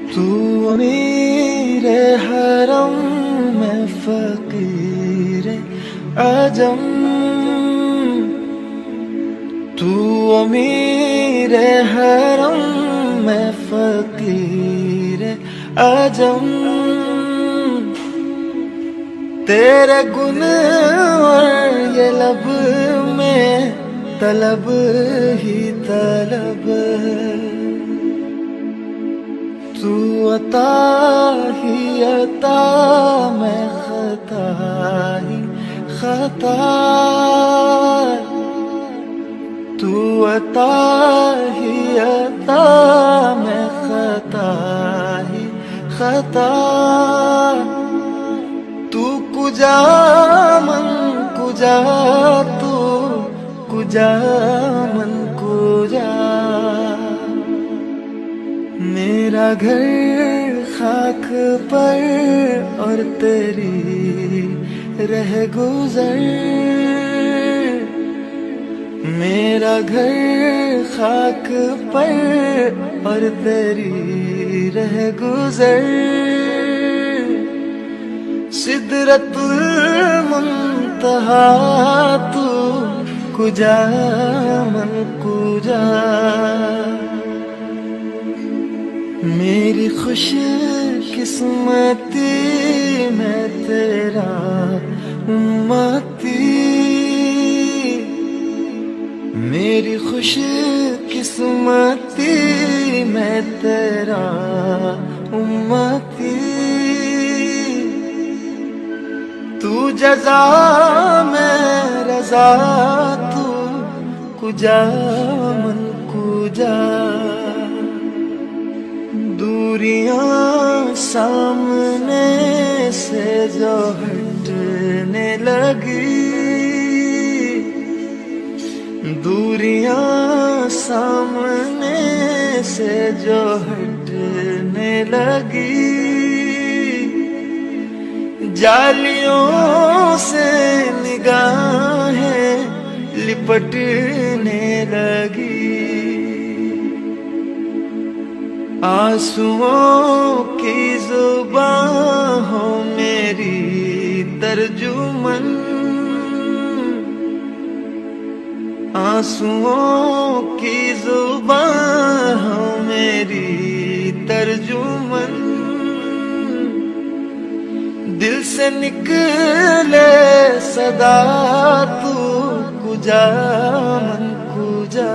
तू अमीर हरम में फकीर आजम, तू अमीर हरम में फकीर आजम। तेरे गुन और ये लब में तलब ही तलब, तू अता ही अता मैं खता ही खता, तू अता ही अता मैं खता ही खता। तू कुजा मन कुजा, तू कुजा मन कुजा। मेरा घर खाक पर और तेरी रह गुजर, मेरा घर खाक पर और तेरी रह गुजर। सिदरतुल मुंतहा तू कुजा मन कुजा। मेरी खुश किस्मती मैं तेरा उम्मती, मेरी खुश किस्मती मैं तेरा उम्मती। तू जज़ा मैं रज़ा, तू कुजा मन कुजा। दूरियां सामने से जो हटने लगी, दूरियां सामने से जो हटने लगी। जालियों से निगाहें लिपटने लगी, आंसुओं की जुबान हो मेरी तर्जुमन, आंसुओं की जुबान हो मेरी तर्जुमन। दिल से निकले सदा तू कुजा मन कुजा।